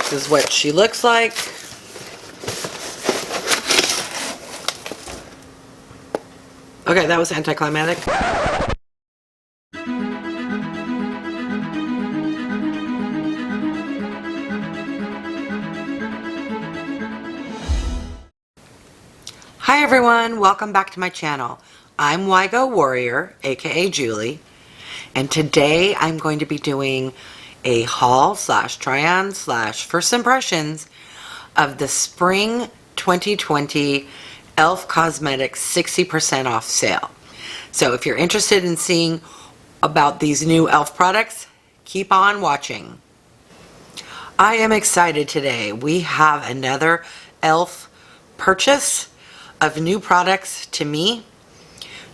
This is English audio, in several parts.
This is what she looks like. Okay, that was anticlimactic. Hi everyone, welcome back to my channel. I'm Wygo Warrior, aka Julie, and today I'm going to be doing a haul slash try-on slash first impressions of the Spring 2020 E.L.F. Cosmetics 60% off sale. So if you're interested in seeing about these new E.L.F. products, keep on watching. I am excited today. We have another E.L.F. purchase of new products to me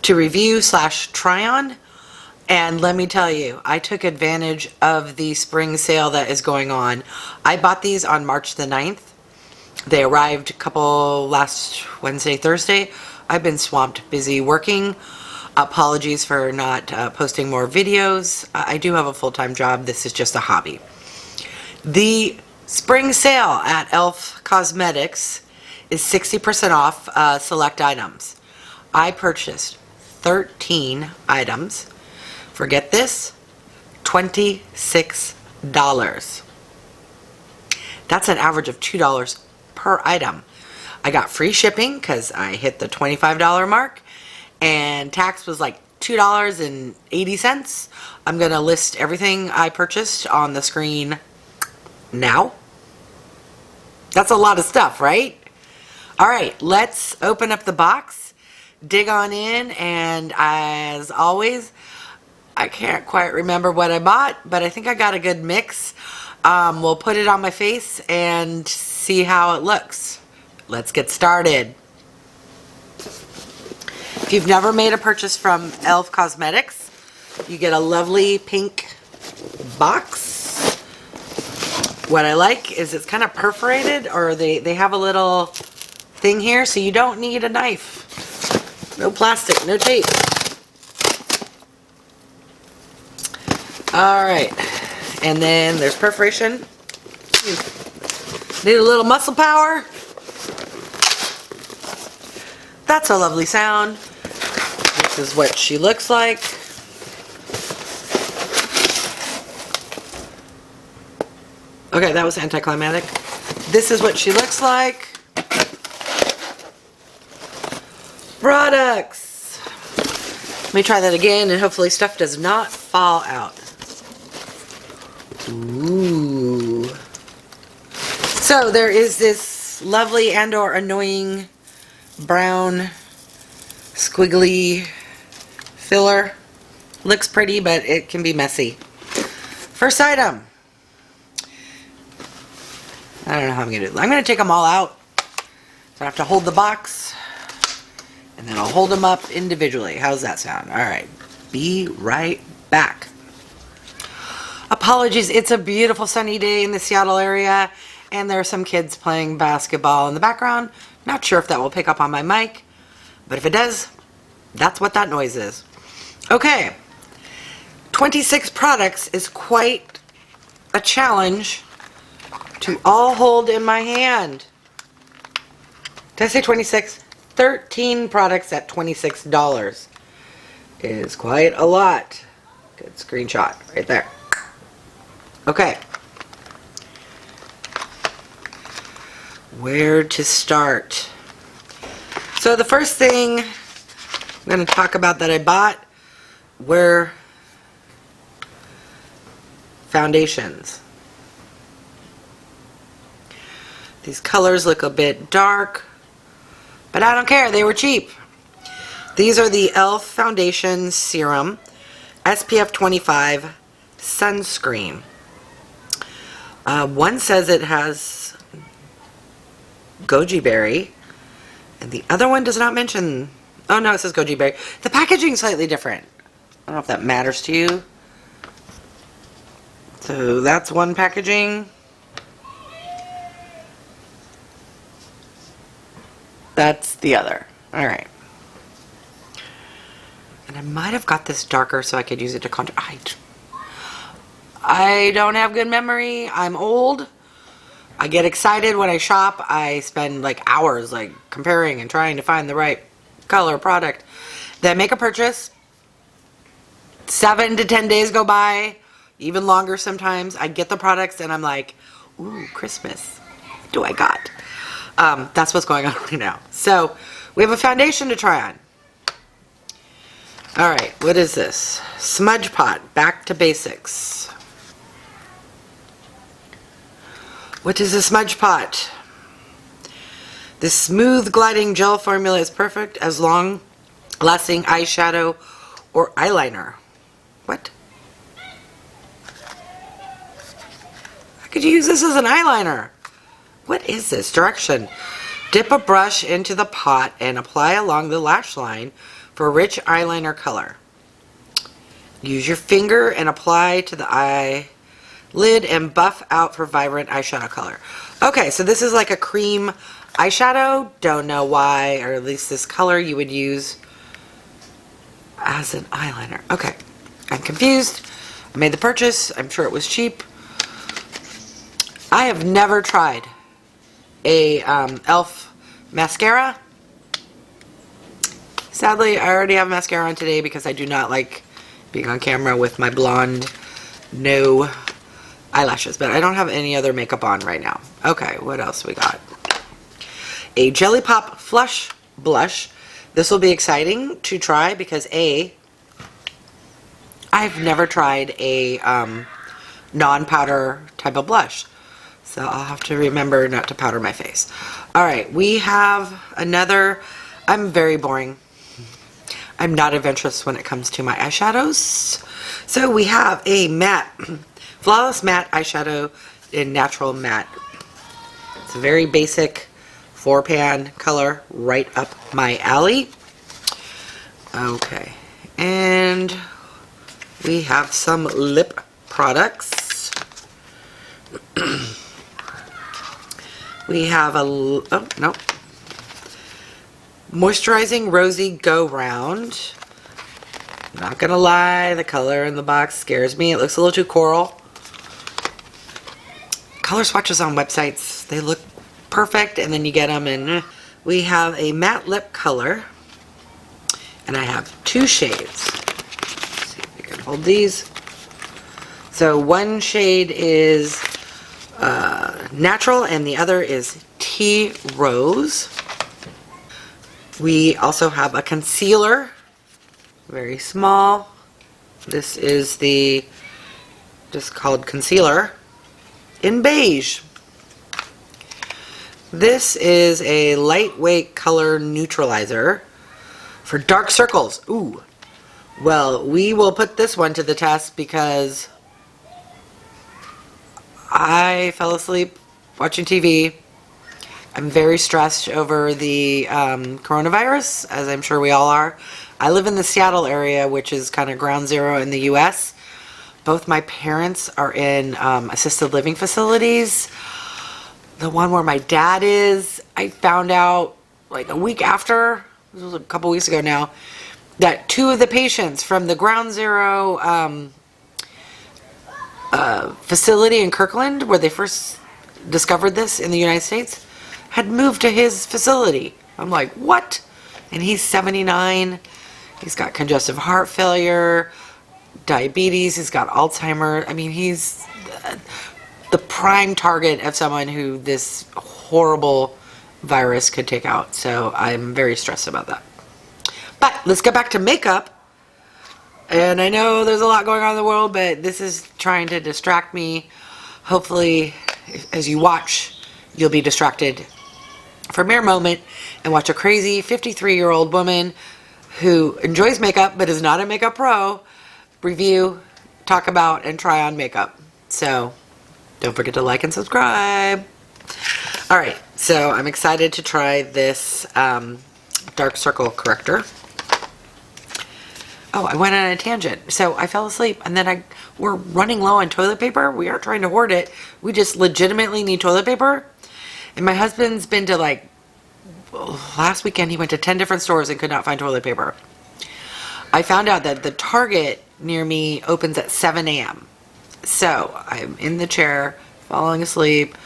to review slash try on. And let me tell you, I took advantage of the spring sale that is going on. I bought these on March the 9th. They arrived a couple last Wednesday, Thursday. I've been swamped, busy working. Apologies for not posting more videos. I do have a full-time job. This is just a hobby. The spring sale at E.L.F. Cosmetics is 60% off select items. I purchased 13 items. Forget this, $26. That's an average of $2 per item. I got free shipping because I hit the $25 mark, and tax was like $2.80. I'm going to list everything I purchased on the screen now. That's a lot of stuff, right? All right, let's open up the box, dig on in, and as always, I can't quite remember what I bought, but I think I got a good mix. We'll put it on my face and see how it looks. Let's get started. If you've never made a purchase from E.L.F. Cosmetics, you get a lovely pink box. What I like is it's kind of perforated, or they have a little thing here, so you don't need a knife. No plastic, no tape. Alright, and then there's perforation. Need a little muscle power. That's a lovely sound. This is what she looks like. Okay, that was anticlimactic. This is what she looks like. Products. Let me try that again, and hopefully stuff does not fall out. Ooh. So there is this lovely and or annoying brown squiggly filler. Looks pretty, but it can be messy. First item. I don't know how I'm gonna do it. I'm gonna take them all out. So I have to hold the box, and then I'll hold them up individually. How's that sound? All right. Be right back. Apologies, it's a beautiful sunny day in the Seattle area, and there are some kids playing basketball in the background. Not sure if that will pick up on my mic, but if it does, that's what that noise is. Okay, 26 products is quite a challenge to all hold in my hand. Did I say 26? 13 products at $26 is quite a lot. Good screenshot right there. Okay. Where to start? So the first thing I'm going to talk about that I bought were foundations. These colors look a bit dark, but I don't care. They were cheap. These are the E.L.F. Foundation Serum SPF 25 Sunscreen. One says it has goji berry, and the other one does not mention. Oh no, it says goji berry. The packaging is slightly different. I don't know if that matters to you. So that's one packaging. That's the other. All right. And I might have got this darker so I could use it to contour. I don't have good memory. I'm old. I get excited when I shop. I spend like hours like comparing and trying to find the right color product. Then make a purchase. 7 to 10 days go by, even longer sometimes. I get the products and I'm like, ooh, Christmas. What do I got? That's what's going on right now. So we have a foundation to try on. All right, what is this? Smudge Pot, Back to Basics. What is a Smudge Pot? This smooth gliding gel formula is perfect as long-lasting eyeshadow or eyeliner. What? How could you use this as an eyeliner? What is this? Direction. Dip a brush into the pot and apply along the lash line for a rich eyeliner color. Use your finger and apply to the eyelid and buff out for vibrant eyeshadow color. Okay, so this is like a cream eyeshadow. Don't know why, or at least this color you would use as an eyeliner. Okay, I'm confused. I made the purchase. I'm sure it was cheap. I have never tried a E.L.F. mascara. Sadly, I already have mascara on today because I do not like being on camera with my blonde, no eyelashes. But I don't have any other makeup on right now. Okay, what else we got? A Jelly Pop Flush Blush. This will be exciting to try because I've never tried a non-powder type of blush. So I'll have to remember not to powder my face. Alright, we have another. I'm very boring. I'm not adventurous when it comes to my eyeshadows. So we have a matte, Flawless Matte Eyeshadow in Natural Matte. It's a very basic 4-pan color, right up my alley. Okay, and we have some lip products. We have Moisturizing Rosy Go Round. Not gonna lie, the color in the box scares me. It looks a little too coral. Color swatches on websites, they look perfect, and then you get them and we have a matte lip color, and I have 2 shades. Let's see if we can hold these. So one shade is Natural and the other is Tea Rose. We also have a concealer, very small. This is the just called Concealer in Beige. This is a lightweight color neutralizer for dark circles. Ooh. Well, we will put this one to the test because I fell asleep watching TV. I'm very stressed over the coronavirus, as I'm sure we all are. I live in the Seattle area, which is kind of ground zero in the U.S. Both my parents are in assisted living facilities. The one where my dad is, I found out like a week after, this was a couple weeks ago now, that 2 of the patients from the ground zero facility in Kirkland, where they first discovered this in the United States, had moved to his facility. I'm like, what? And he's 79. He's got congestive heart failure, diabetes, he's got Alzheimer's. I mean, he's the prime target of someone who this horrible virus could take out. So I'm very stressed about that. But let's get back to makeup. And I know there's a lot going on in the world, but this is trying to distract me. Hopefully, as you watch, you'll be distracted for a mere moment and watch a crazy 53-year-old woman who enjoys makeup but is not a makeup pro review, talk about, and try on makeup. So don't forget to like and subscribe. Alright, so I'm excited to try this dark circle corrector. Oh, I went on a tangent. So I fell asleep and then we're running low on toilet paper. We aren't trying to hoard it. We just legitimately need toilet paper. And my husband's been to like, last weekend he went to 10 different stores and could not find toilet paper. I found out that the Target near me opens at 7 a.m. So I'm in the chair, falling asleep,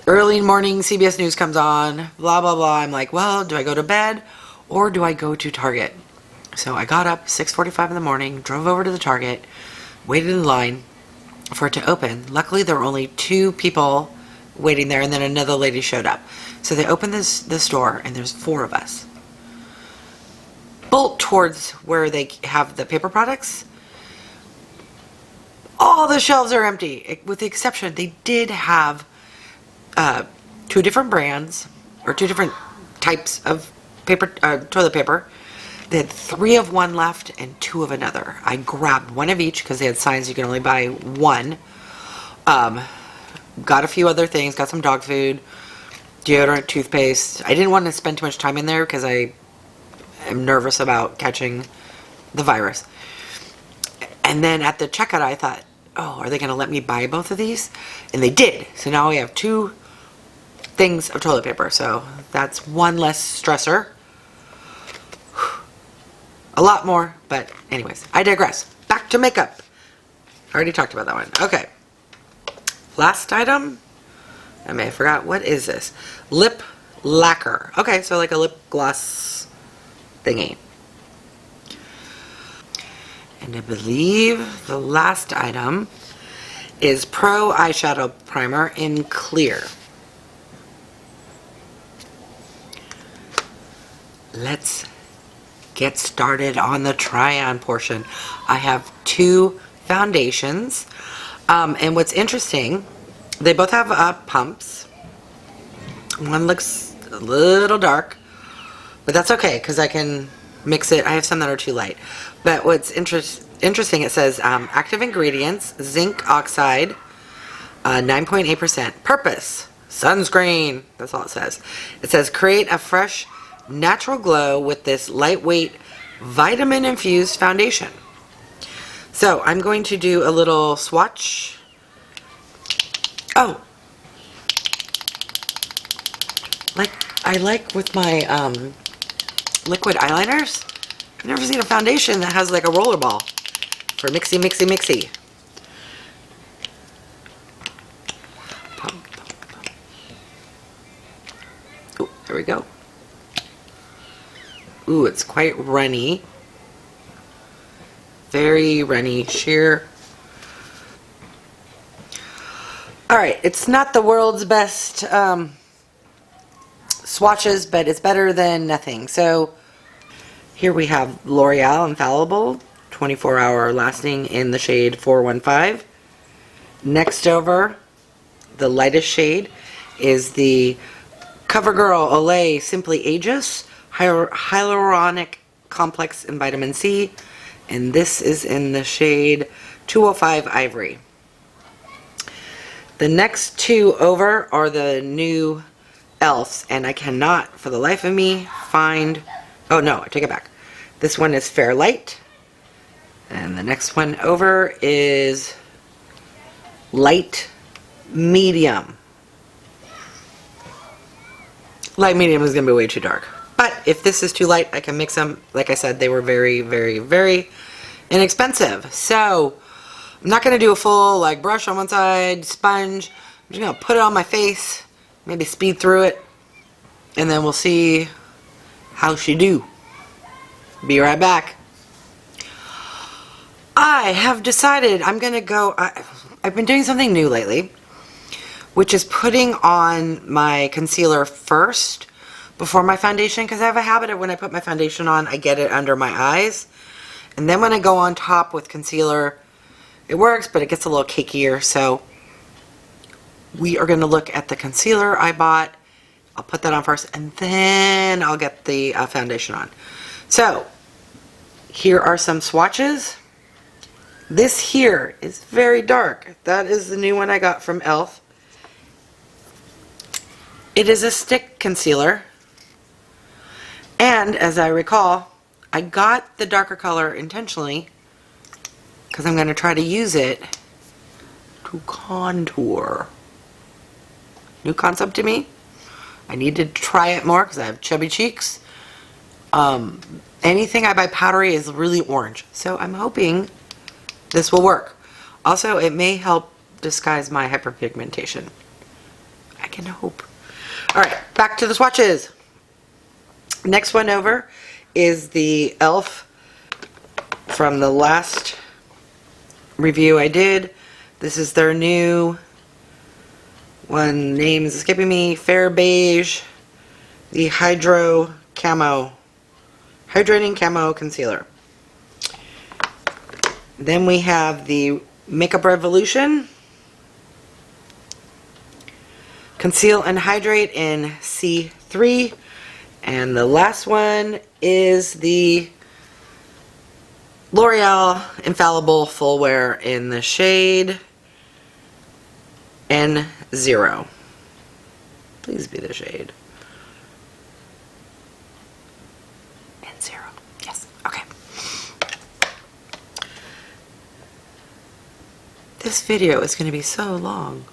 Early morning CBS News comes on, blah, blah, blah. I'm like, well, do I go to bed or do I go to Target? So I got up 6:45 in the morning, drove over to the Target, waited in line for it to open. Luckily, there were only 2 people waiting there, and then another lady showed up. So they opened this door, and there's 4 of us. Bolt towards where they have the paper products. All the shelves are empty, with the exception, they did have 2 different brands, or 2 different types of paper, toilet paper. They had 3 of one left and 2 of another. I grabbed 1 of each because they had signs you can only buy 1. Got a few other things, got some dog food, deodorant, toothpaste. I didn't want to spend too much time in there because I am nervous about catching the virus. And then at the checkout, I thought, oh, are they going to let me buy both of these? And they did. So now we have 2 things of toilet paper. So that's 1 less stressor. A lot more, but anyways, I digress. Back to makeup. I already talked about that one. Okay. Last item. I may have forgot. What is this? Lip lacquer. Okay, so like a lip gloss thingy. And I believe the last item is Pro Eyeshadow Primer in clear. Let's get started on the try-on portion. I have 2 foundations, and what's interesting, they both have pumps. One looks a little dark, but that's okay because I can mix it. I have some that are too light, but what's interesting, it says active ingredients: zinc oxide, 9.8%. Purpose: sunscreen. That's all it says. It says create a fresh, natural glow with this lightweight vitamin infused foundation. So I'm going to do a little swatch. Oh, like I like with my liquid eyeliners, I've never seen a foundation that has like a roller ball for mixy mixy mixy. Oh, there we go. Ooh, it's quite runny. Very runny, sheer. Alright, it's not the world's best swatches, but it's better than nothing. So, here we have L'Oreal Infallible 24-hour lasting in the shade 415. Next over, the lightest shade is the CoverGirl Olay Simply Aegis Hyaluronic Complex in Vitamin C, and this is in the shade 205 Ivory. The next 2 over are the new E.L.Fs, and I cannot for the life of me find, oh no, I take it back. This one is Fair Light, and the next one over is Light Medium. Light Medium is going to be way too dark. But if this is too light, I can mix them. Like I said, they were very, very, very inexpensive. So, I'm not going to do a full like brush on one side, sponge. I'm just going to put it on my face, maybe speed through it, and then we'll see how she do. Be right back. I have decided I'm going to go, I've been doing something new lately, which is putting on my concealer first before my foundation, because I have a habit of when I put my foundation on, I get it under my eyes. And then when I go on top with concealer, it works, but it gets a little cakier. So we are going to look at the concealer I bought. I'll put that on first, and then I'll get the foundation on. So here are some swatches. This here is very dark. That is the new one I got from E.L.F. It is a stick concealer. And as I recall, I got the darker color intentionally because I'm going to try to use it to contour. New concept to me. I need to try it more because I have chubby cheeks. Anything I buy powdery is really orange, so I'm hoping this will work. Also, it may help disguise my hyperpigmentation. I can hope. Alright, back to the swatches. Next one over is the E.L.F. from the last review I did. This is their new one, name is escaping me, Fair Beige, the Hydrating Camo Concealer. Then we have the Makeup Revolution Conceal and Hydrate in C3. And the last one is the L'Oreal Infallible Full Wear in the shade N0. Please be the shade N0. Yes. Okay. This video is going to be so long.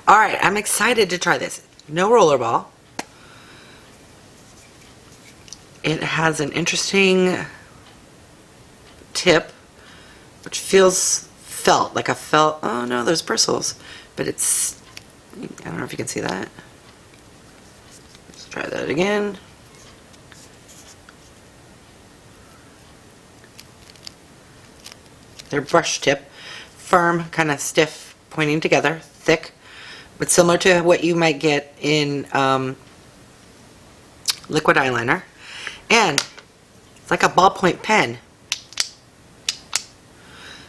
Alright, I'm excited to try this. No rollerball. It has an interesting tip, which feels felt, like a felt. Oh no, there's bristles. But it's, I don't know if you can see that. Let's try that again. They're brush tip. Firm, kind of stiff, pointing together, thick. But similar to what you might get in liquid eyeliner. And it's like a ballpoint pen.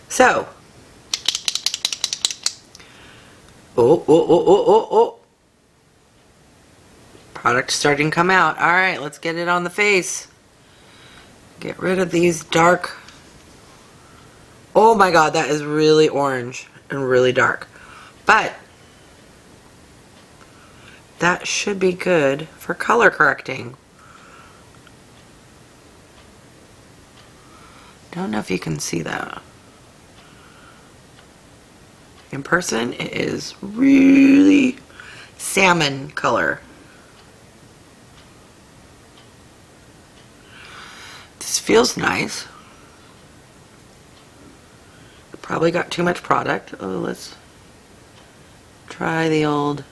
So, oh. Product starting to come out. Alright, let's get it on the face. Get rid of these dark. Oh my god, that is really orange and really dark. But that should be good for color correcting. Don't know if you can see that. In person, it is really salmon color. This feels nice. Probably got too much product. Oh, let's try the old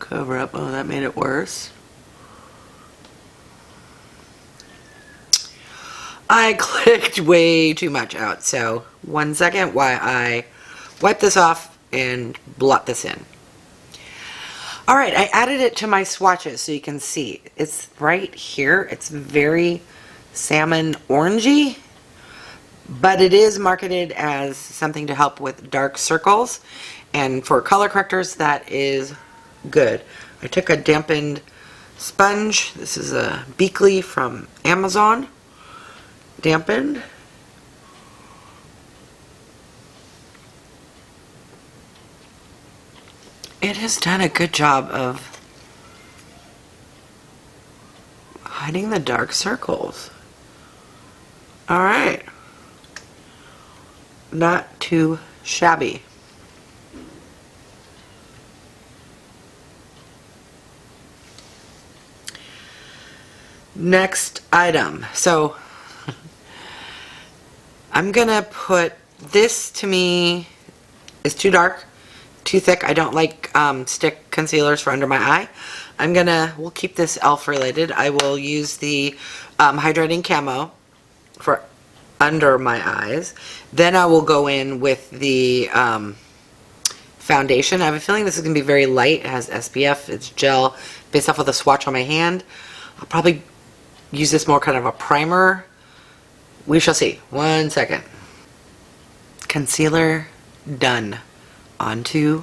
cover up. Oh, that made it worse. I clicked way too much out, so 1 second while I wipe this off and blot this in. Alright, I added it to my swatches so you can see. It's right here. It's very salmon orangey, but it is marketed as something to help with dark circles, and for color correctors that is good. I took a dampened sponge. This is a Beakley from Amazon. Dampened. It has done a good job of hiding the dark circles. Alright. Not too shabby. Next item. So I'm gonna put this, to me is too dark, too thick. I don't like stick concealers for under my eye. We'll keep this E.L.F. related. I will use the hydrating camo for under my eyes. Then I will go in with the foundation. I have a feeling this is going to be very light. It has SPF. It's gel based off of the swatch on my hand. I'll probably use this more kind of a primer. We shall see. 1 second. Concealer done. Onto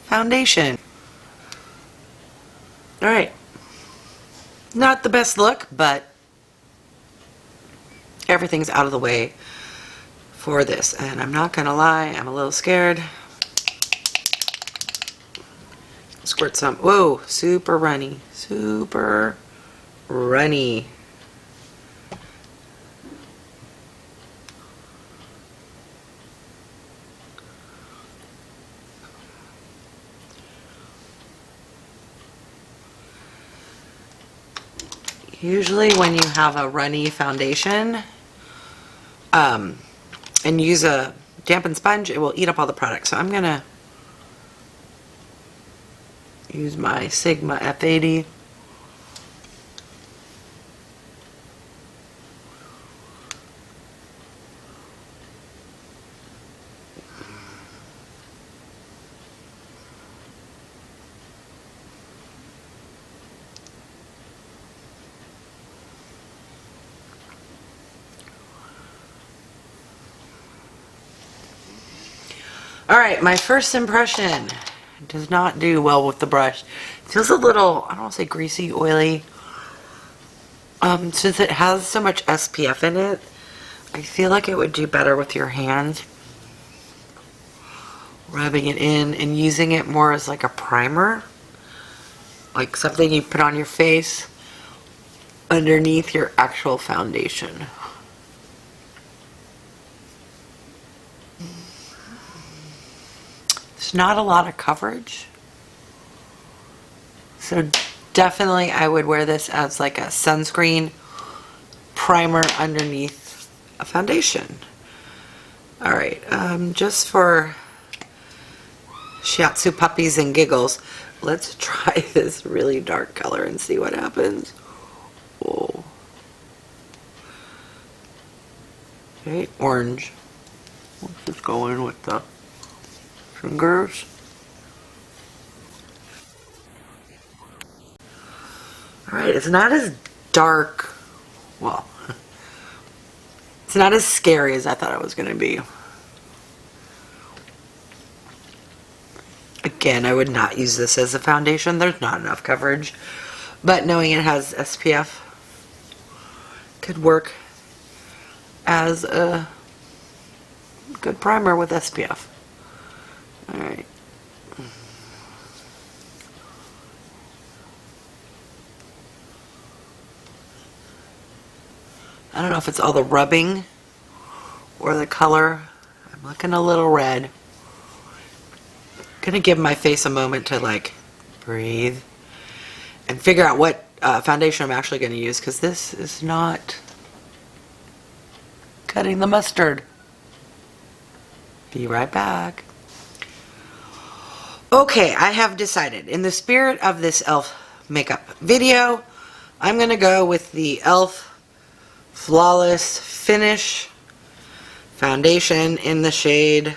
foundation. Alright. Not the best look, but everything's out of the way for this. And I'm not gonna lie, I'm a little scared. Squirt some. Whoa, super runny. Super runny. Usually when you have a runny foundation, and use a dampened sponge, it will eat up all the product. So I'm gonna use my Sigma F80. Alright, my first impression does not do well with the brush. It feels a little, I don't want to say greasy, oily. Since it has so much SPF in it, I feel like it would do better with your hands. Rubbing it in and using it more as like a primer. Like something you put on your face underneath your actual foundation. There's not a lot of coverage. So definitely I would wear this as like a sunscreen primer underneath a foundation. Alright, just for shiatsu puppies and giggles, let's try this really dark color and see what happens. Whoa. Okay, orange. Let's just go in with the fingers. Alright, it's not as dark. Well, it's not as scary as I thought it was going to be. Again, I would not use this as a foundation. There's not enough coverage. But knowing it has SPF could work as a good primer with SPF. Alright. I don't know if it's all the rubbing or the color. I'm looking a little red. Gonna give my face a moment to like breathe and figure out what foundation I'm actually going to use, because this is not cutting the mustard. Be right back. Okay, I have decided, in the spirit of this E.L.F. makeup video, I'm going to go with the E.L.F. Flawless Finish foundation in the shade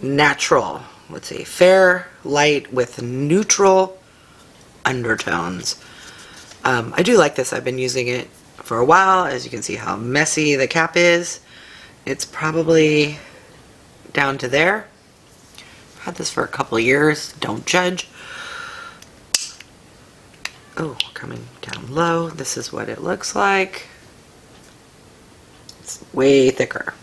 Natural. Let's see, fair, light with neutral undertones. I do like this. I've been using it for a while. As you can see how messy the cap is. It's probably down to there. I've had this for a couple of years. Don't judge. Oh, coming down low. This is what it looks like. It's way thicker.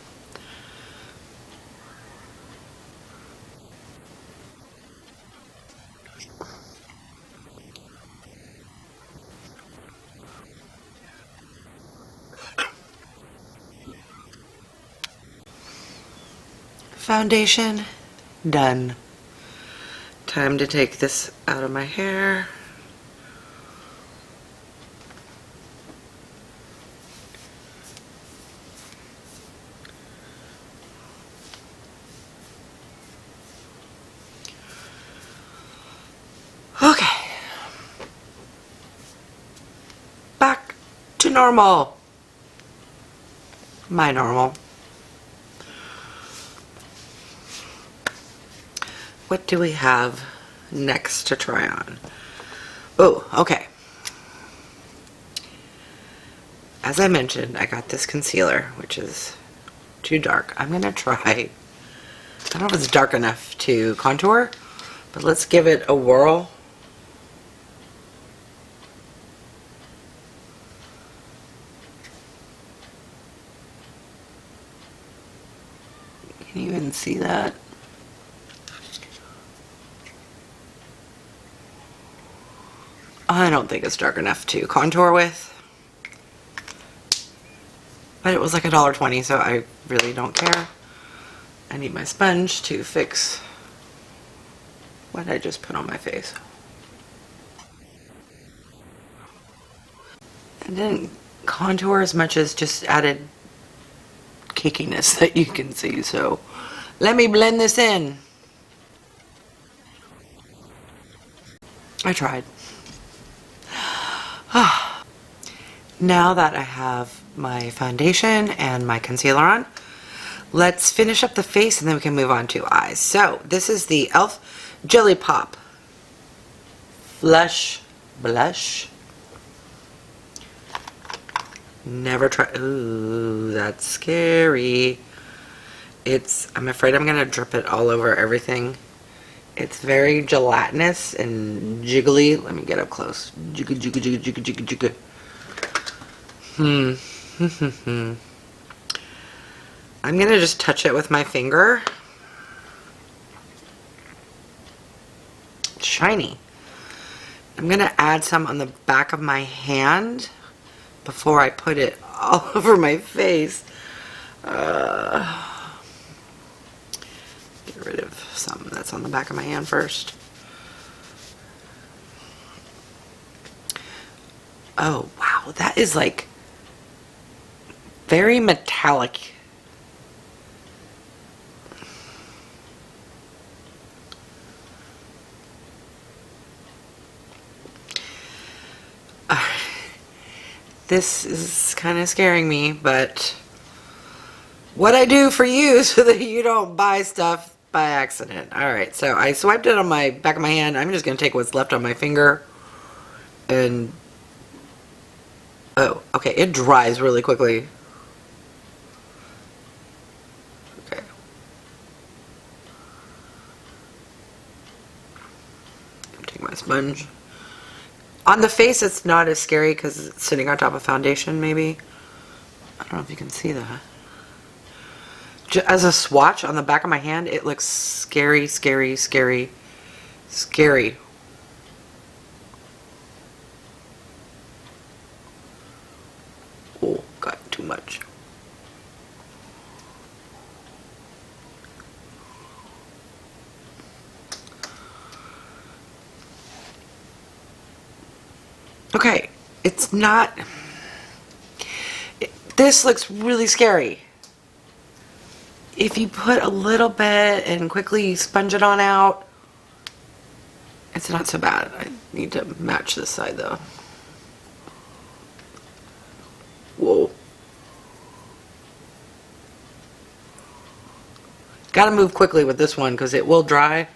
Foundation done. Time to take this out of my hair. Okay. Back to normal. My normal. What do we have next to try on? Oh, okay. As I mentioned, I got this concealer, which is too dark. I'm going to try, I don't know if it's dark enough to contour, but let's give it a whirl. Can you even see that? I don't think it's dark enough to contour with. But it was like $1.20, so I really don't care. I need my sponge to fix what I just put on my face. It didn't contour as much as just added cakiness that you can see. So let me blend this in. I tried. Now that I have my foundation and my concealer on, let's finish up the face and then we can move on to eyes. So this is the E.L.F. Jelly Pop Flush Blush. Never tried. Ooh, that's scary. I'm afraid I'm gonna drip it all over everything. It's very gelatinous and jiggly. Let me get up close. Jigga, jigga, jigga, jigga, jigga, jigga. I'm gonna just touch it with my finger. It's shiny. I'm gonna add some on the back of my hand before I put it all over my face. Get rid of some that's on the back of my hand first. Oh wow, that is like very metallic. This is kind of scaring me, but what I do for you so that you don't buy stuff by accident. Alright, so I swiped it on my back of my hand. I'm just going to take what's left on my finger and... Oh, okay, it dries really quickly. Okay. Take my sponge. On the face, it's not as scary because it's sitting on top of foundation, maybe. I don't know if you can see that. As a swatch on the back of my hand, it looks scary, scary, scary, scary. Oh, got too much. Okay, it's not... This looks really scary. If you put a little bit and quickly sponge it on out, it's not so bad. I need to match this side though. Whoa. Gotta move quickly with this one because it will dry.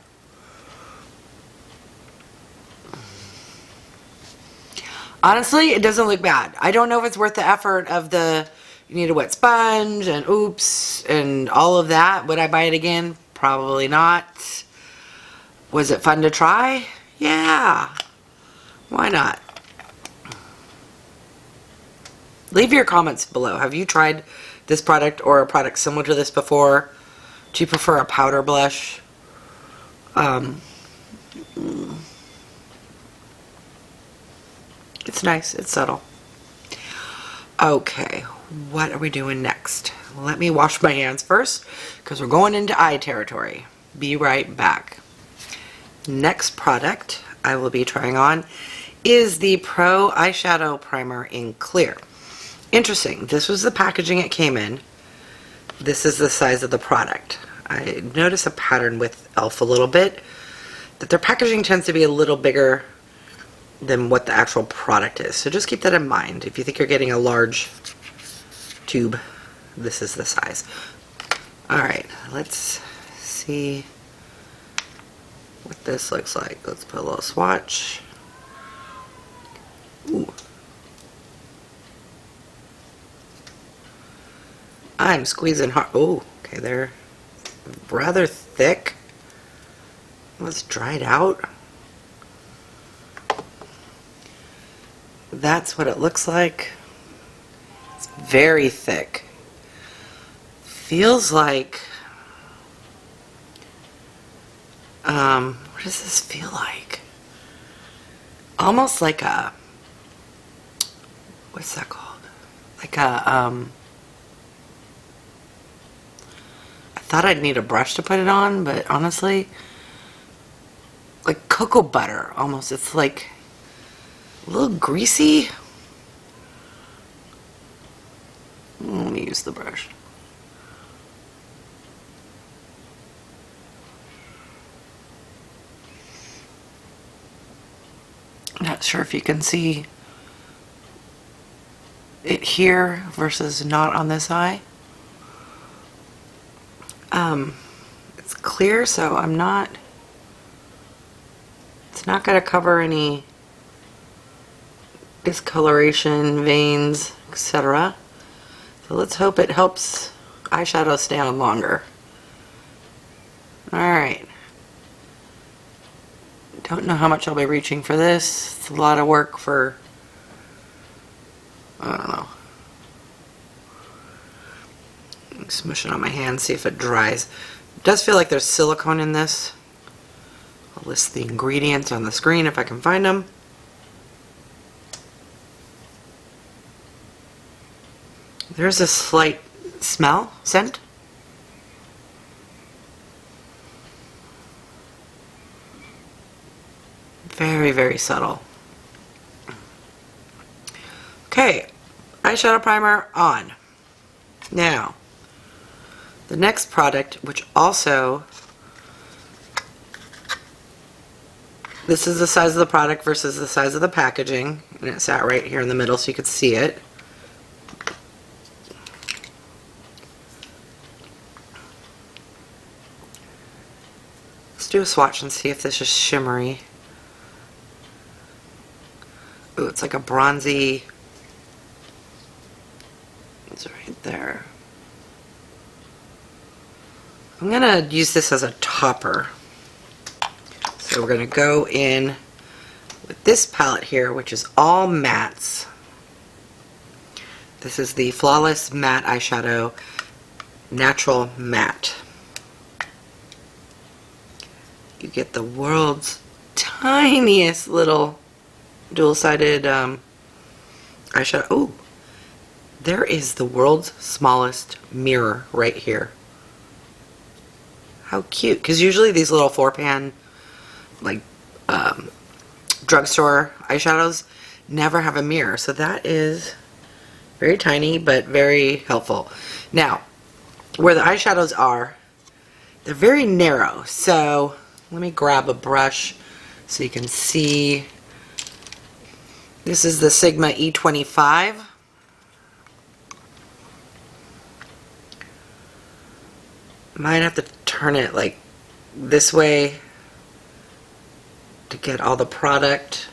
Honestly, it doesn't look bad. I don't know if it's worth the effort of the, you need a wet sponge and oops and all of that. Would I buy it again? Probably not. Was it fun to try? Yeah. Why not? Leave your comments below. Have you tried this product or a product similar to this before? Do you prefer a powder blush? It's nice. It's subtle. Okay, what are we doing next? Let me wash my hands first because we're going into eye territory. Be right back. Next product I will be trying on is the Pro Eyeshadow Primer in Clear. Interesting. This was the packaging it came in. This is the size of the product. I notice a pattern with E.L.F. a little bit, that their packaging tends to be a little bigger than what the actual product is. So just keep that in mind. If you think you're getting a large tube, this is the size. Alright, let's see what this looks like. Let's put a little swatch. Ooh. I'm squeezing hard. Oh, okay, they're rather thick. It's dried out. That's what it looks like. It's very thick. Feels like, what does this feel like? Almost like a, what's that called? Like a, I thought I'd need a brush to put it on, but honestly, like cocoa butter almost. It's like a little greasy. Let me use the brush. Not sure if you can see it here versus not on this eye. It's clear, so it's not going to cover any discoloration, veins, etc. So let's hope it helps eyeshadow stay on longer. Alright. Don't know how much I'll be reaching for this. It's a lot of work for, I don't know. Smush it on my hand, see if it dries. It does feel like there's silicone in this. I'll list the ingredients on the screen if I can find them. There's a slight scent. Very, very subtle. Okay, eyeshadow primer on. Now, the next product, which also, this is the size of the product versus the size of the packaging, and it sat right here in the middle so you could see it. Let's do a swatch and see if this is shimmery. Ooh, it's like a bronzy, it's right there. I'm gonna use this as a topper. So we're gonna go in with this palette here, which is all mattes. This is the Flawless Matte Eyeshadow Natural Matte. You get the world's tiniest little dual-sided eyeshadow. Oh, there is the world's smallest mirror right here. How cute, because usually these little 4-pan like drugstore eyeshadows never have a mirror, so that is very tiny but very helpful. Now, where the eyeshadows are, they're very narrow, so let me grab a brush so you can see. This is the Sigma E25. Might have to turn it like this way to get all the product.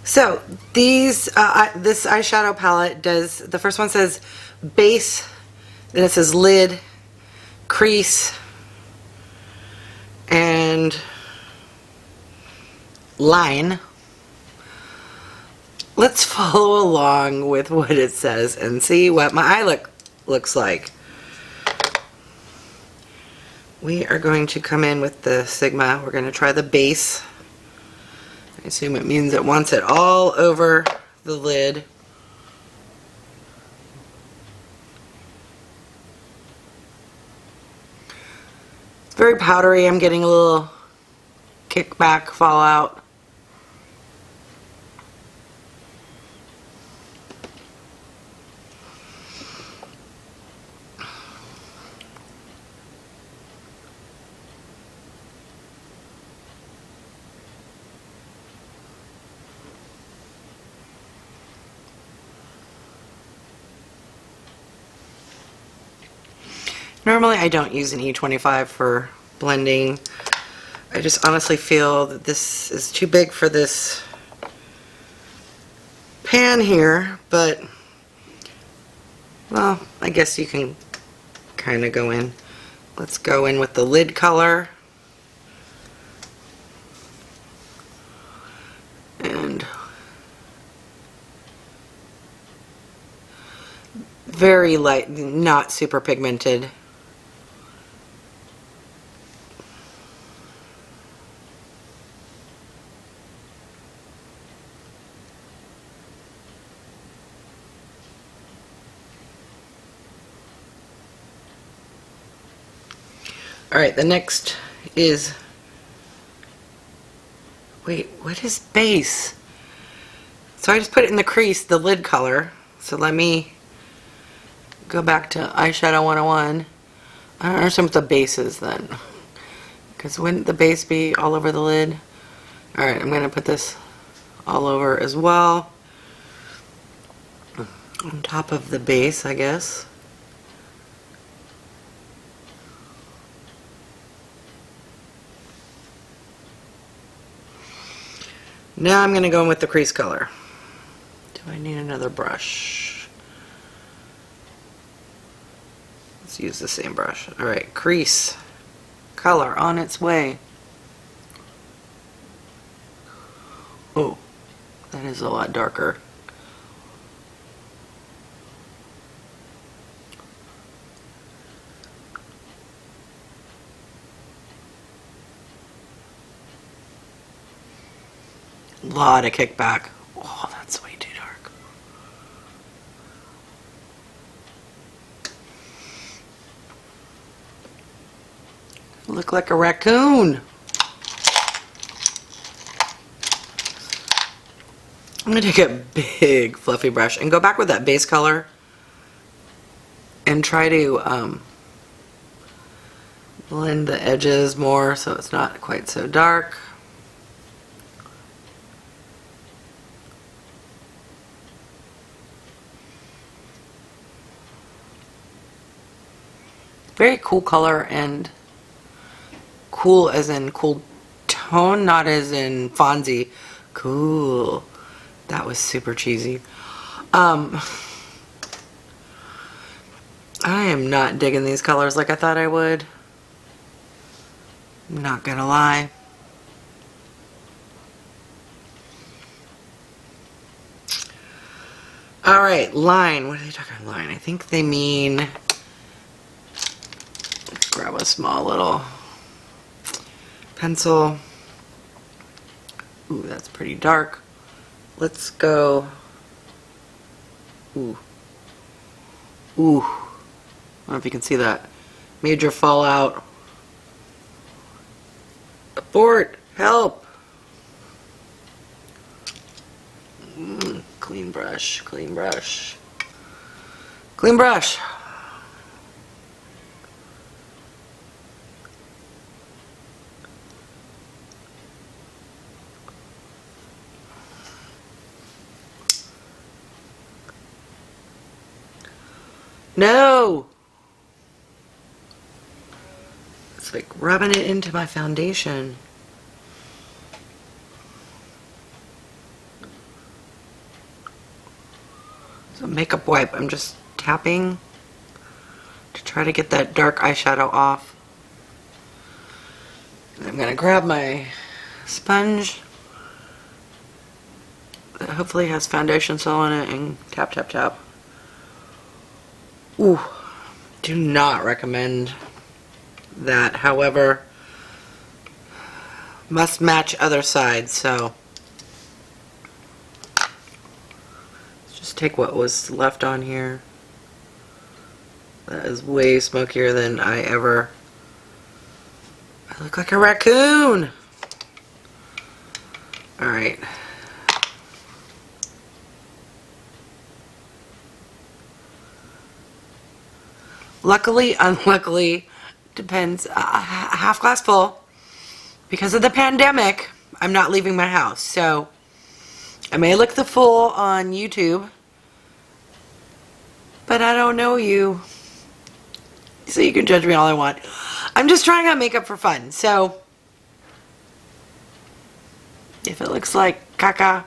So these, this eyeshadow palette does, the first one says base, then it says lid, crease, and line. Let's follow along with what it says and see what my eye looks like. We are going to come in with the Sigma. We're going to try the base. I assume it means it wants it all over the lid. It's very powdery. I'm getting a little kickback, fallout. Normally I don't use an E25 for blending. I just honestly feel that this is too big for this pan here, but well, I guess you can kind of go in. Let's go in with the lid color. And very light, not super pigmented. Alright, the next is, wait, what is base? So I just put it in the crease, the lid color. So let me go back to Eyeshadow 101. I don't understand what the base is then. Because wouldn't the base be all over the lid? Alright, I'm going to put this all over as well. On top of the base, I guess. Now I'm going to go in with the crease color. Do I need another brush? Let's use the same brush. Alright, crease color on its way. Oh, that is a lot darker. A lot of kickback. Oh, that's way too dark. Look like a raccoon. I'm going to take a big fluffy brush and go back with that base color and try to blend the edges more so it's not quite so dark. Very cool color, and cool as in cool tone, not as in Fonzie. Cool. That was super cheesy. I am not digging these colors like I thought I would. I'm not gonna lie. Alright, line. What are they talking line? I think they mean... Let's grab a small little pencil. Ooh, that's pretty dark. Let's go... Ooh. Ooh. I don't know if you can see that. Major fallout. Abort! Help! Clean brush, clean brush. Clean brush! No! It's like rubbing it into my foundation. So makeup wipe, I'm just tapping to try to get that dark eyeshadow off. And I'm going to grab my sponge that hopefully has foundation still on it and tap, tap, tap. Ooh, do not recommend that. However, must match other side, so let's just take what was left on here. That is way smokier than I ever... I look like a raccoon! Alright. Luckily, unluckily, depends, half glass full. Because of the pandemic, I'm not leaving my house. So, I may look the fool on YouTube, but I don't know you. So you can judge me all I want. I'm just trying on makeup for fun. So, if it looks like caca,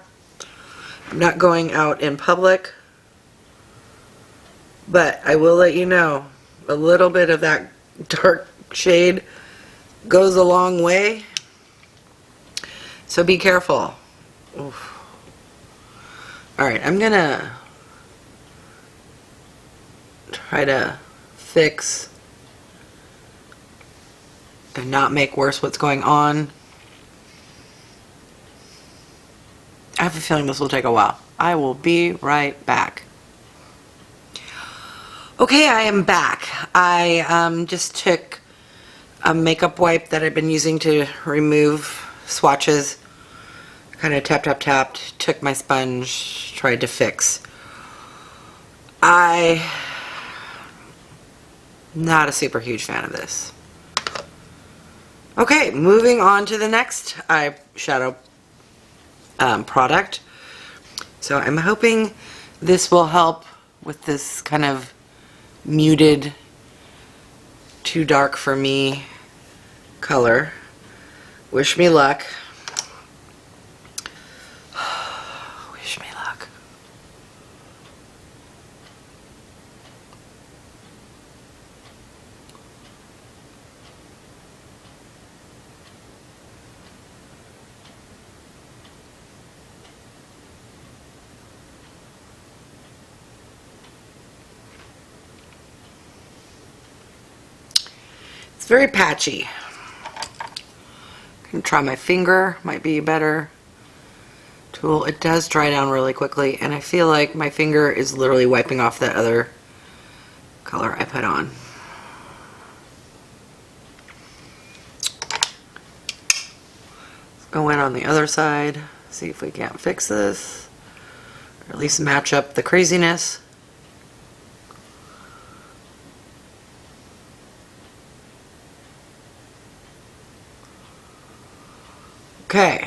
I'm not going out in public. But I will let you know, a little bit of that dark shade goes a long way. So be careful. Oof. Alright, I'm gonna try to fix and not make worse what's going on. I have a feeling this will take a while. I will be right back. Okay, I am back. I just took a makeup wipe that I've been using to remove swatches. Kind of tap, tap, tapped. Took my sponge, tried to fix. I Not a super huge fan of this. Okay, moving on to the next eyeshadow product. So I'm hoping this will help with this kind of muted, too dark for me color. Wish me luck. Wish me luck. It's very patchy. I'm gonna try my finger, might be a better tool. It does dry down really quickly, and I feel like my finger is literally wiping off that other color I put on. Let's go in on the other side, see if we can't fix this, or at least match up the craziness. Okay.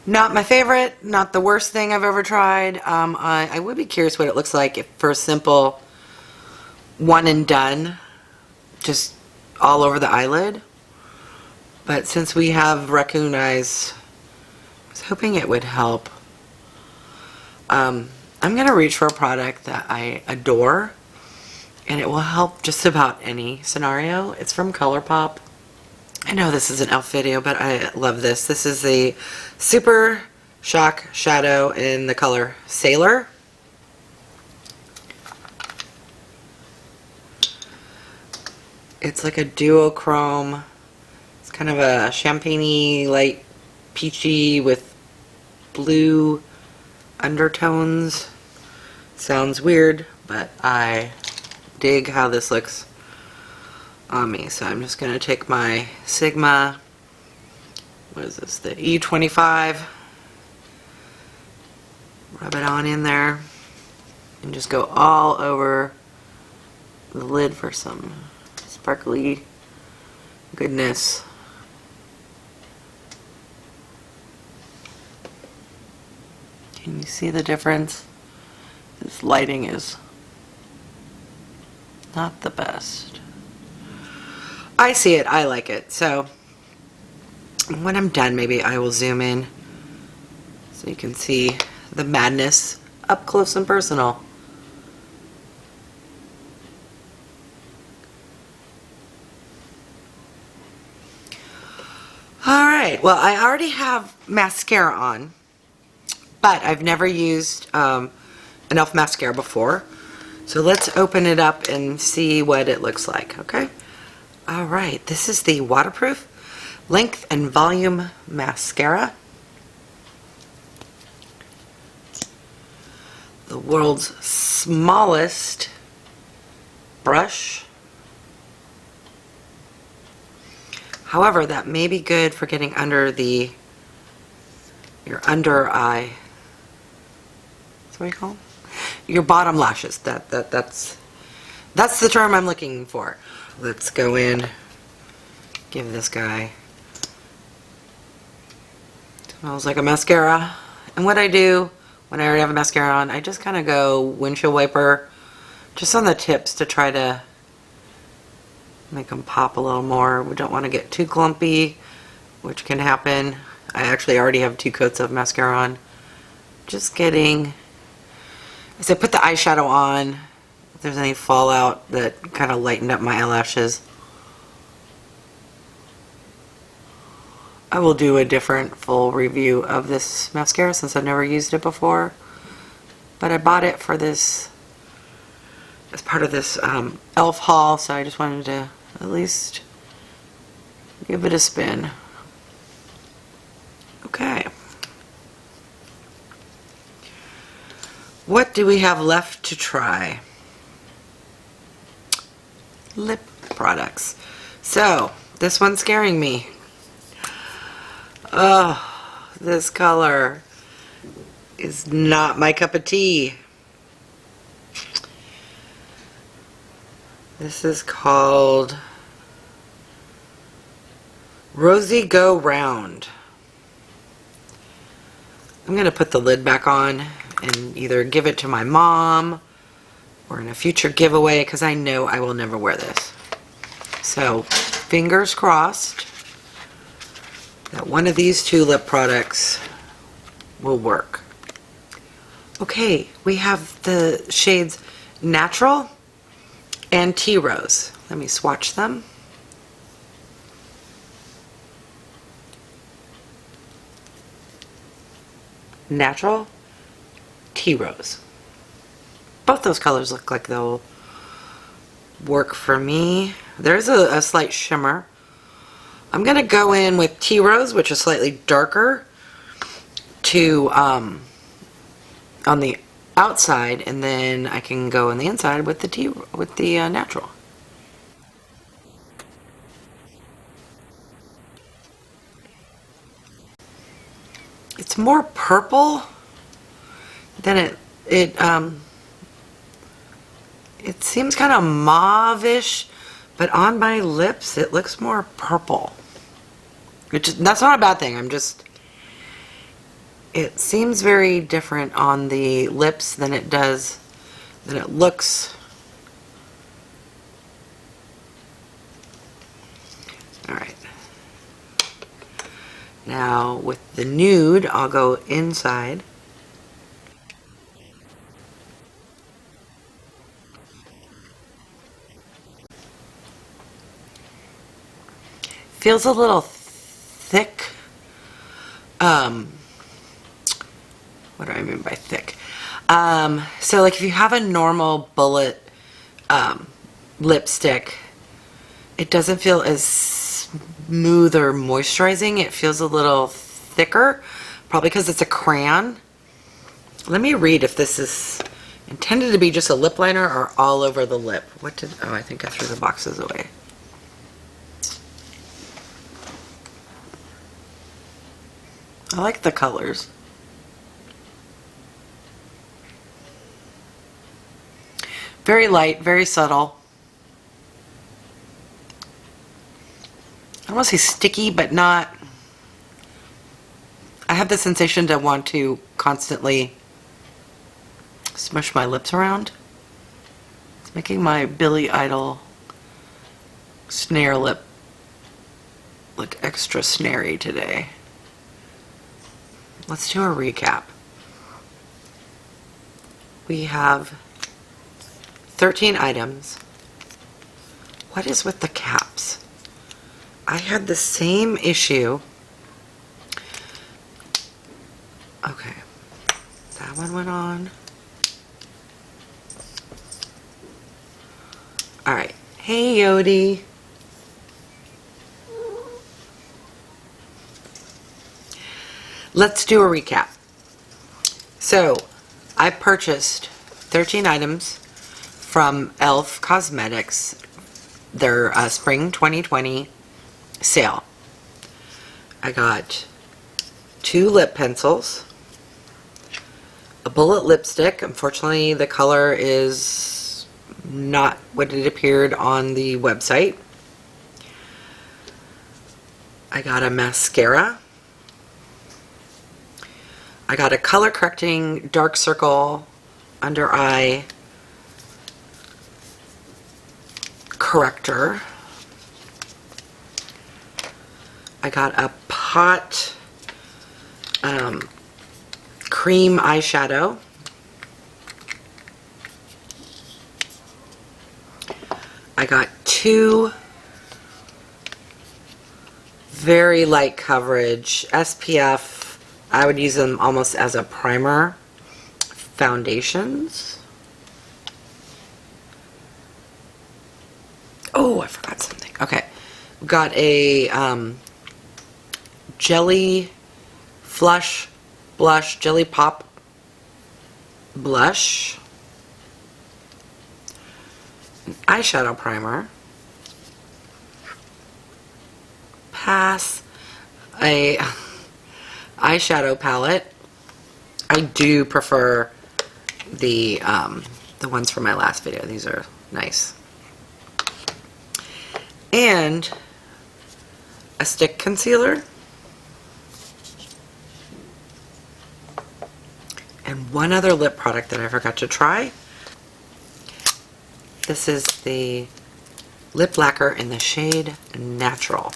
Not my favorite, not the worst thing I've ever tried. I would be curious what it looks like if for a simple one and done, just all over the eyelid. But since we have raccoon eyes, I was hoping it would help. I'm going to reach for a product that I adore, and it will help just about any scenario. It's from ColourPop. I know this is an e.l.f. video, but I love this. This is the Super Shock Shadow in the color Sailor. It's like a duochrome. It's kind of a champagne-y, light peachy with blue undertones. Sounds weird, but I dig how this looks on me. So I'm just going to take my Sigma, what is this, the E25, rub it on in there, and just go all over the lid for some sparkly goodness. Can you see the difference? This lighting is not the best. I see it, I like it. So when I'm done, maybe I will zoom in so you can see the madness up close and personal. Alright, well, I already have mascara on, but I've never used an e.l.f. mascara before. So let's open it up and see what it looks like, okay? Alright, this is the Waterproof Length and Volume Mascara. The world's smallest brush. However, that may be good for getting under your under eye. That's what you call them? Your bottom lashes. That's the term I'm looking for. Let's go in, give this guy, smells like a mascara. And what I do when I already have a mascara on, I just kind of go windshield wiper just on the tips to try to make them pop a little more. We don't want to get too clumpy, which can happen. I actually already have 2 coats of mascara on. Just getting, as I put the eyeshadow on, if there's any fallout that kind of lightened up my eyelashes. I will do a different full review of this mascara since I've never used it before. But I bought it for this, as part of this e.l.f. haul, so I just wanted to at least give it a spin. Okay. What do we have left to try? Lip products. So, this one's scaring me. Oh, this color. is not my cup of tea. This is called Rosy Go Round. I'm going to put the lid back on and either give it to my mom or in a future giveaway because I know I will never wear this. So, fingers crossed that one of these two lip products will work. Okay, we have the shades Natural and Tea Rose. Let me swatch them. Natural, Tea Rose. Both those colors look like they'll work for me. There's a slight shimmer. I'm going to go in with Tea Rose, which is slightly darker, to on the outside, and then I can go on the inside with the natural. It's more purple than it seems kind of mauve-ish, but on my lips it looks more purple. That's not a bad thing. It seems very different on the lips than it looks. Alright. Now with the nude, I'll go inside. Feels a little thick. What do I mean by thick? So like if you have a normal bullet lipstick, it doesn't feel as smooth or moisturizing. It feels a little thicker, probably because it's a crayon. Let me read if this is intended to be just a lip liner or all over the lip. Oh, I think I threw the boxes away. I like the colors. Very light, very subtle. I don't want to say sticky, but not. I have the sensation to want to constantly smush my lips around. It's making my Billy Idol snare lip look extra snary today. Let's do a recap. We have 13 items. What is with the caps? I had the same issue. Okay, that one went on. Alright, hey Yodi. Let's do a recap. So, I purchased 13 items from E.L.F. Cosmetics, their Spring 2020 sale. I got 2 lip pencils, a bullet lipstick. Unfortunately, the color is not what it appeared on the website. I got a mascara. I got a color correcting dark circle under eye corrector. I got a pot cream eyeshadow. I got 2 very light coverage SPF. I would use them almost as a primer foundations. Oh, I forgot something. Okay. Got a Jelly Flush Blush, Jelly Pop Blush, an eyeshadow primer, a eyeshadow palette, I do prefer the ones from my last video. These are nice. And a stick concealer. And one other lip product that I forgot to try. This is the lip lacquer in the shade Natural.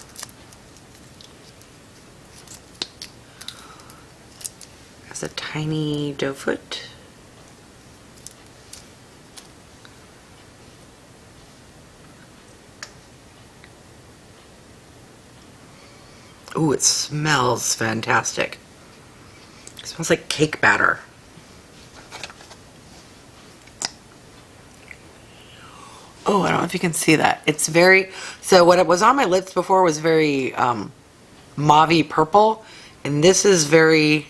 Has a tiny doe foot. Ooh, it smells fantastic. It smells like cake batter. Oh, I don't know if you can see that. It's very, so what it was on my lips before was very mauve-y purple, and this is very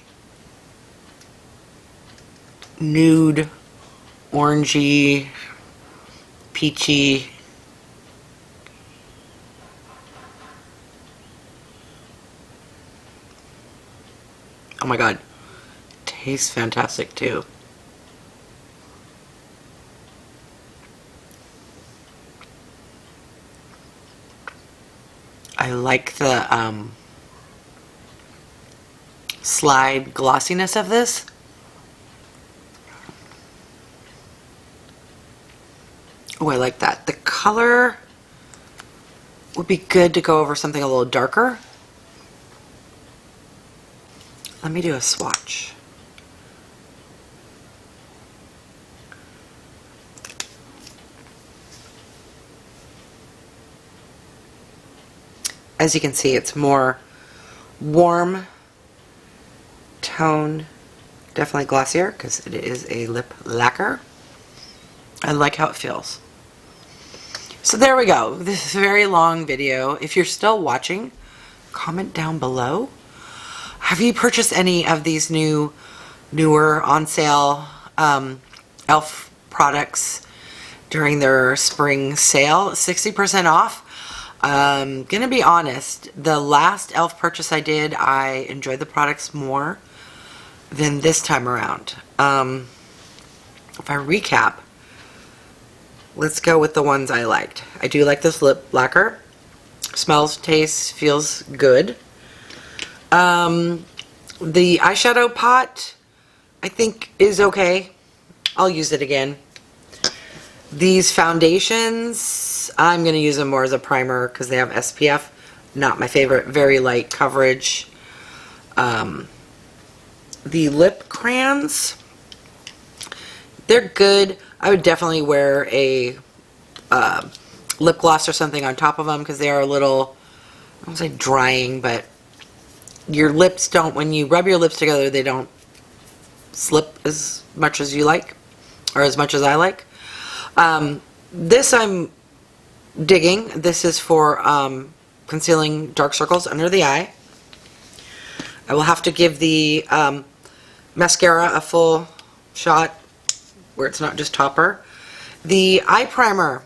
nude, orangey, peachy. Oh my god, tastes fantastic too. I like the slide glossiness of this. Oh, I like that. The color would be good to go over something a little darker. Let me do a swatch. As you can see, it's more warm tone, definitely glossier because it is a lip lacquer. I like how it feels. So there we go. This is a very long video. If you're still watching, comment down below. Have you purchased any of these newer on sale E.L.F. products during their spring sale? 60% off. Gonna be honest, the last E.L.F. purchase I did, I enjoyed the products more than this time around. If I recap, let's go with the ones I liked. I do like this lip lacquer. Smells, tastes, feels good. The eyeshadow pot, I think, is okay. I'll use it again. These foundations, I'm going to use them more as a primer because they have SPF. Not my favorite. Very light coverage. The lip crayons, they're good. I would definitely wear a lip gloss or something on top of them because they are a little, I don't say drying, but your lips don't, when you rub your lips together, they don't slip as much as you like, or as much as I like. This I'm digging. This is for concealing dark circles under the eye. I will have to give the mascara a full shot where it's not just topper. The eye primer,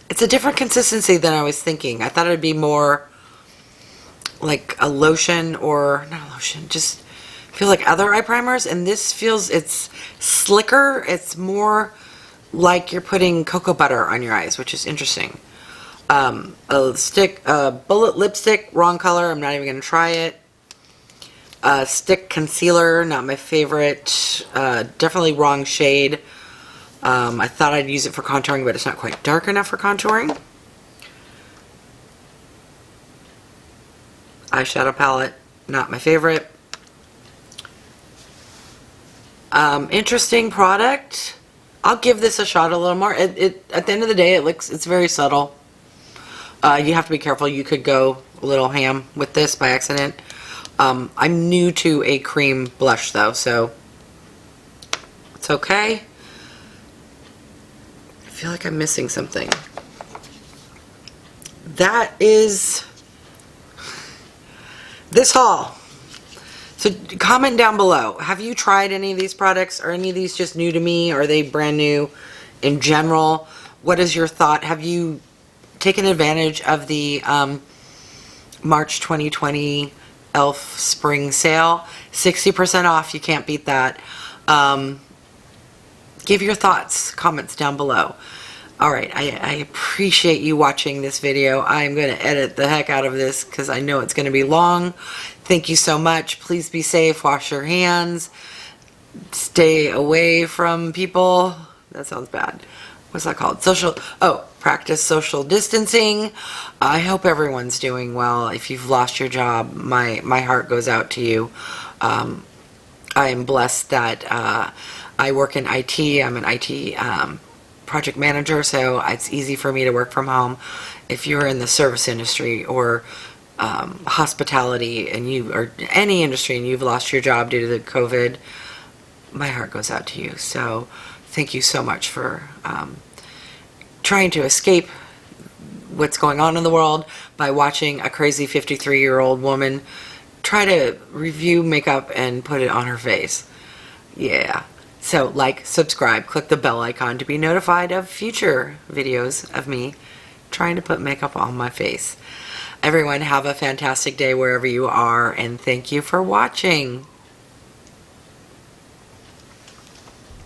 it's a different consistency than I was thinking. I thought it would be more like a lotion, or not a lotion, just feel like other eye primers, and this feels, it's slicker. It's more like you're putting cocoa butter on your eyes, which is interesting. A bullet lipstick, wrong color, I'm not even going to try it. Stick concealer, not my favorite. Definitely wrong shade. I thought I'd use it for contouring, but it's not quite dark enough for contouring. Eyeshadow palette, not my favorite. Interesting product. I'll give this a shot a little more. At the end of the day, it's very subtle. You have to be careful. You could go a little ham with this by accident. I'm new to a cream blush though, so it's okay. I feel like I'm missing something. That is this haul. So comment down below. Have you tried any of these products? Are any of these just new to me? Are they brand new in general? What is your thought? Have you taken advantage of the March 2020 E.L.F. spring sale. 60% off. You can't beat that. Give your thoughts, comments down below. Alright, I appreciate you watching this video. I'm going to edit the heck out of this because I know it's going to be long. Thank you so much. Please be safe. Wash your hands. Stay away from people. That sounds bad. What's that called? Practice social distancing. I hope everyone's doing well. If you've lost your job, my heart goes out to you. I am blessed that I work in IT. I'm an IT project manager, so it's easy for me to work from home. If you're in the service industry or hospitality or any industry and you've lost your job due to the COVID, my heart goes out to you. So thank you so much for trying to escape what's going on in the world by watching a crazy 53-year-old woman try to review makeup and put it on her face. Yeah. So like, subscribe, click the bell icon to be notified of future videos of me trying to put makeup on my face. Everyone have a fantastic day wherever you are, and thank you for watching.